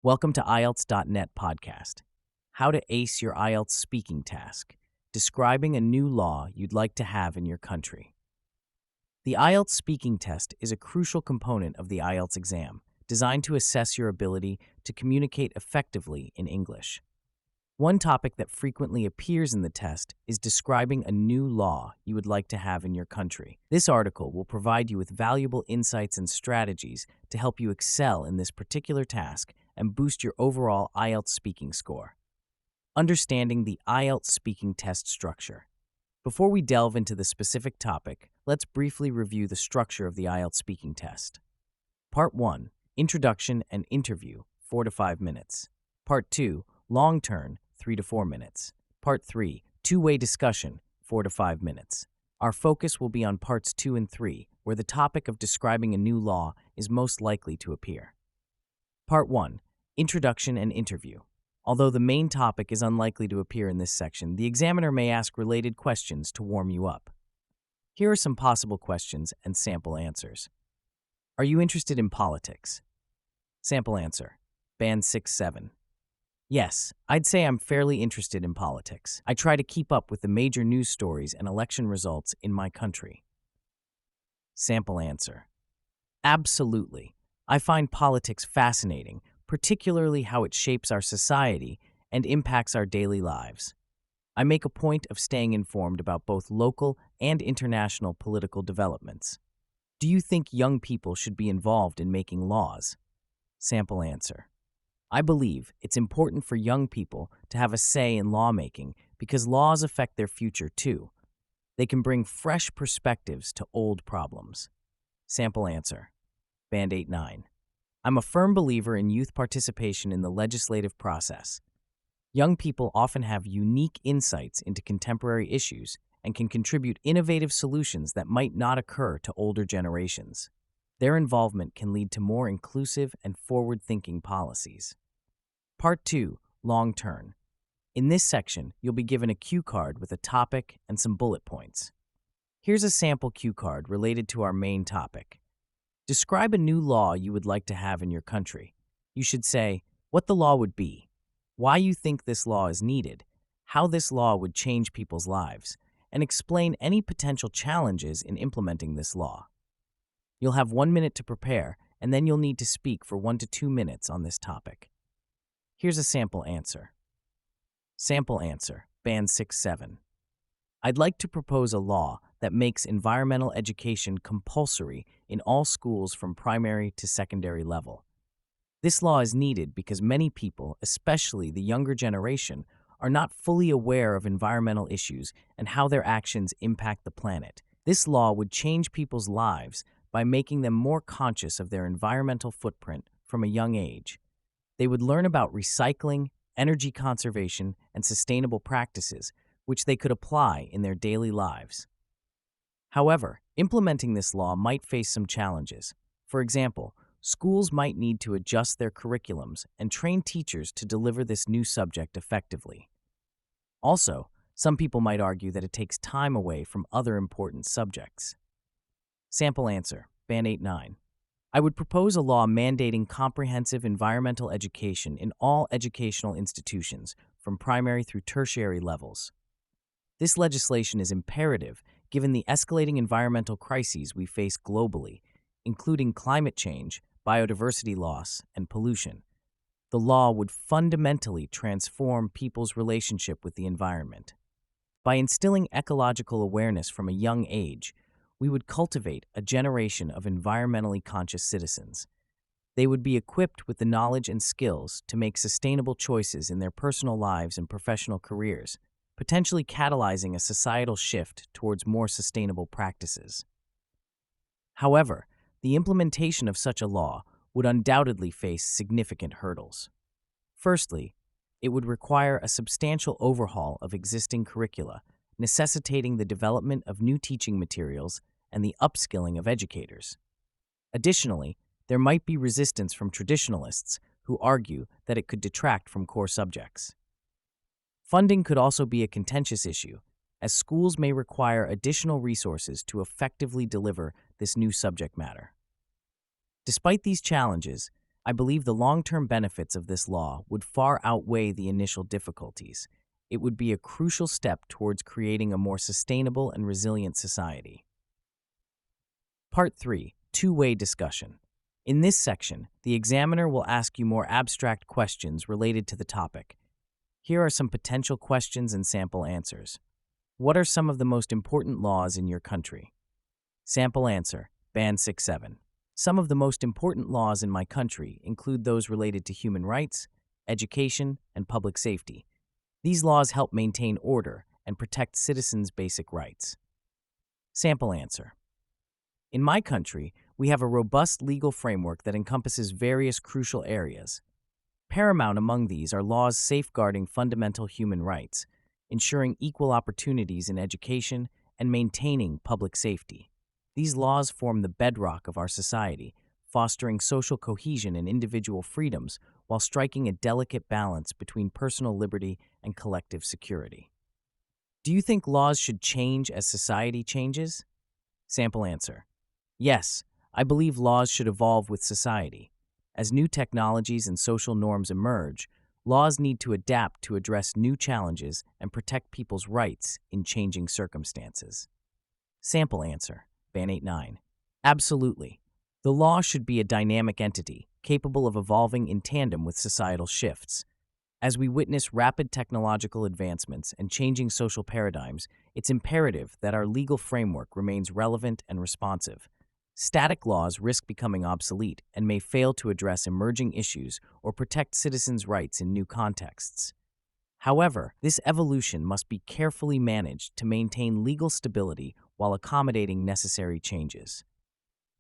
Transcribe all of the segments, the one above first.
Welcome to IELTS.net podcast. How to ace your IELTS speaking task. Describing a new law you'd like to have in your country. The IELTS speaking test is a crucial component of the IELTS exam, designed to assess your ability to communicate effectively in English. One topic that frequently appears in the test is describing a new law you would like to have in your country. This article will provide you with valuable insights and strategies to help you excel in this particular task and boost your overall IELTS speaking score. Understanding the IELTS speaking test structure. Before we delve into the specific topic, let's briefly review the structure of the IELTS speaking test. Part 1, Introduction and Interview, 4 to 5 minutes. Part 2, Long Turn, 3 to 4 minutes. Part 3, Two-Way Discussion, 4 to 5 minutes. Our focus will be on Parts 2 and 3, where the topic of describing a new law is most likely to appear. Part 1, Introduction and Interview. Although the main topic is unlikely to appear in this section, the examiner may ask related questions to warm you up. Here are some possible questions and sample answers. Are you interested in politics? Sample answer, Band 6-7. Yes, I'd say I'm fairly interested in politics. I try to keep up with the major news stories and election results in my country. Sample answer, absolutely. I find politics fascinating, particularly how it shapes our society and impacts our daily lives. I make a point of staying informed about both local and international political developments. Do you think young people should be involved in making laws? Sample answer, I believe it's important for young people to have a say in lawmaking because laws affect their future too. They can bring fresh perspectives to old problems. Sample answer, Band 8-9. I'm a firm believer in youth participation in the legislative process. Young people often have unique insights into contemporary issues and can contribute innovative solutions that might not occur to older generations. Their involvement can lead to more inclusive and forward-thinking policies. Part 2, Long Turn. In this section, you'll be given a cue card with a topic and some bullet points. Here's a sample cue card related to our main topic. Describe a new law you would like to have in your country. You should say what the law would be, why you think this law is needed, how this law would change people's lives, and explain any potential challenges in implementing this law. You'll have 1 minute to prepare, and then you'll need to speak for 1 to 2 minutes on this topic. Here's a sample answer. Sample answer, Band 6-7. I'd like to propose a law that makes environmental education compulsory in all schools from primary to secondary level. This law is needed because many people, especially the younger generation, are not fully aware of environmental issues and how their actions impact the planet. This law would change people's lives by making them more conscious of their environmental footprint from a young age. They would learn about recycling, energy conservation, and sustainable practices, which they could apply in their daily lives. However, implementing this law might face some challenges. For example, schools might need to adjust their curriculums and train teachers to deliver this new subject effectively. Also, some people might argue that it takes time away from other important subjects. Sample answer, Band 8-9. I would propose a law mandating comprehensive environmental education in all educational institutions, from primary through tertiary levels. This legislation is imperative given the escalating environmental crises we face globally, including climate change, biodiversity loss, and pollution. The law would fundamentally transform people's relationship with the environment. By instilling ecological awareness from a young age, we would cultivate a generation of environmentally conscious citizens. They would be equipped with the knowledge and skills to make sustainable choices in their personal lives and professional careers, potentially catalyzing a societal shift towards more sustainable practices. However, the implementation of such a law would undoubtedly face significant hurdles. Firstly, it would require a substantial overhaul of existing curricula, necessitating the development of new teaching materials and the upskilling of educators. Additionally, there might be resistance from traditionalists who argue that it could detract from core subjects. Funding could also be a contentious issue, as schools may require additional resources to effectively deliver this new subject matter. Despite these challenges, I believe the long-term benefits of this law would far outweigh the initial difficulties. It would be a crucial step towards creating a more sustainable and resilient society. Part 3. Two-way discussion. In this section, the examiner will ask you more abstract questions related to the topic. Here are some potential questions and sample answers. What are some of the most important laws in your country? Sample answer, Band 6-7. Some of the most important laws in my country include those related to human rights, education, and public safety. These laws help maintain order and protect citizens' basic rights. Sample answer. In my country, we have a robust legal framework that encompasses various crucial areas. Paramount among these are laws safeguarding fundamental human rights, ensuring equal opportunities in education, and maintaining public safety. These laws form the bedrock of our society, fostering social cohesion and individual freedoms while striking a delicate balance between personal liberty and collective security. Do you think laws should change as society changes? Sample answer. Yes, I believe laws should evolve with society. As new technologies and social norms emerge, laws need to adapt to address new challenges and protect people's rights in changing circumstances. Sample answer, Band 8-9. Absolutely. The law should be a dynamic entity, capable of evolving in tandem with societal shifts. As we witness rapid technological advancements and changing social paradigms, it's imperative that our legal framework remains relevant and responsive. Static laws risk becoming obsolete and may fail to address emerging issues or protect citizens' rights in new contexts. However, this evolution must be carefully managed to maintain legal stability while accommodating necessary changes.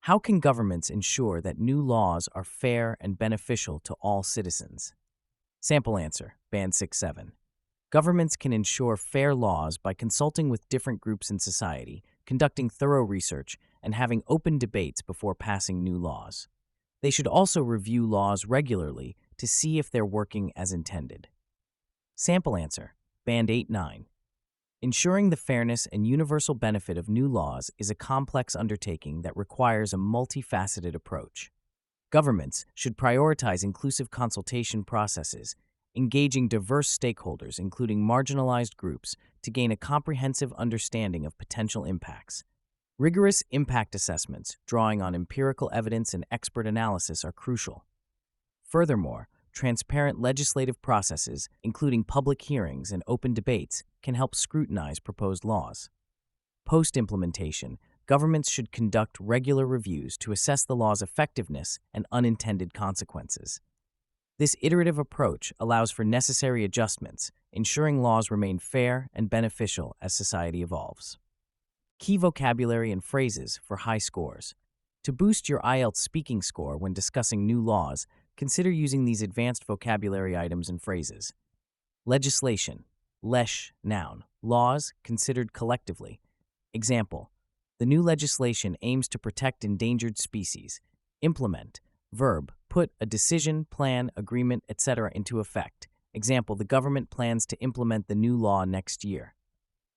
How can governments ensure that new laws are fair and beneficial to all citizens? Sample answer, Band 6-7. Governments can ensure fair laws by consulting with different groups in society, conducting thorough research, and having open debates before passing new laws. They should also review laws regularly to see if they're working as intended. Sample answer, Band 8-9. Ensuring the fairness and universal benefit of new laws is a complex undertaking that requires a multifaceted approach. Governments should prioritize inclusive consultation processes, engaging diverse stakeholders, including marginalized groups, to gain a comprehensive understanding of potential impacts. Rigorous impact assessments, drawing on empirical evidence and expert analysis, are crucial. Furthermore, transparent legislative processes, including public hearings and open debates, can help scrutinize proposed laws. Post-implementation, governments should conduct regular reviews to assess the law's effectiveness and unintended consequences. This iterative approach allows for necessary adjustments, ensuring laws remain fair and beneficial as society evolves. Key vocabulary and phrases for high scores. To boost your IELTS speaking score when discussing new laws, consider using these advanced vocabulary items and phrases. Legislation, lesh, noun, laws considered collectively. Example, the new legislation aims to protect endangered species. Implement, verb, put a decision, plan, agreement, etc. into effect. Example, the government plans to implement the new law next year.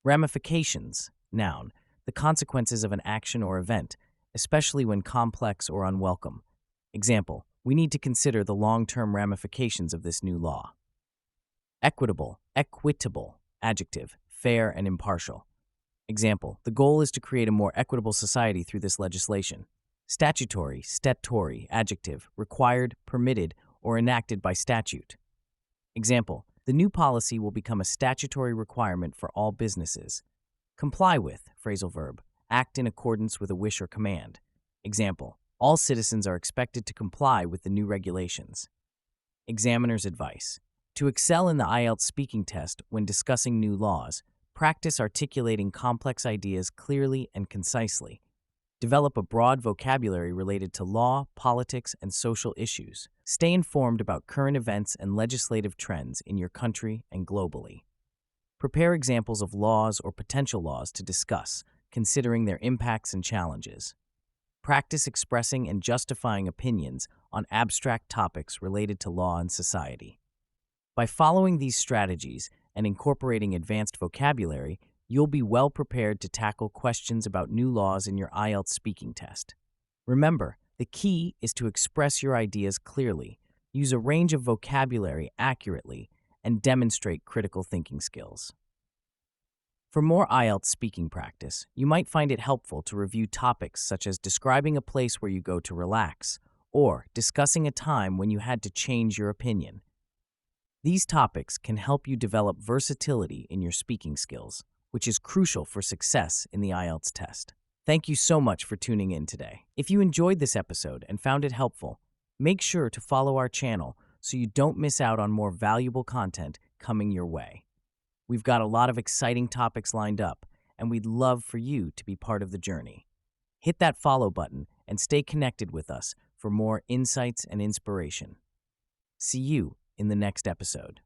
Ramifications, noun, the consequences of an action or event, especially when complex or unwelcome. Example, we need to consider the long-term ramifications of this new law. Equitable, equitable, adjective, fair and impartial. Example, the goal is to create a more equitable society through this legislation. Statutory, statutory, adjective, required, permitted, or enacted by statute. Example, the new policy will become a statutory requirement for all businesses. Comply with, phrasal verb, act in accordance with a wish or command. Example, all citizens are expected to comply with the new regulations. Examiner's advice. To excel in the IELTS speaking test when discussing new laws, practice articulating complex ideas clearly and concisely. Develop a broad vocabulary related to law, politics, and social issues. Stay informed about current events and legislative trends in your country and globally. Prepare examples of laws or potential laws to discuss, considering their impacts and challenges. Practice expressing and justifying opinions on abstract topics related to law and society. By following these strategies and incorporating advanced vocabulary, you'll be well prepared to tackle questions about new laws in your IELTS speaking test. Remember, The key is to express your ideas clearly, use a range of vocabulary accurately, and demonstrate critical thinking skills. For more IELTS speaking practice, you might find it helpful to review topics such as describing a place where you go to relax or discussing a time when you had to change your opinion. These topics can help you develop versatility in your speaking skills, which is crucial for success in the IELTS test. Thank you so much for tuning in today. If you enjoyed this episode and found it helpful, make sure to follow our channel so you don't miss out on more valuable content coming your way. We've got a lot of exciting topics lined up, and we'd love for you to be part of the journey. Hit that follow button and stay connected with us for more insights and inspiration. See you in the next episode.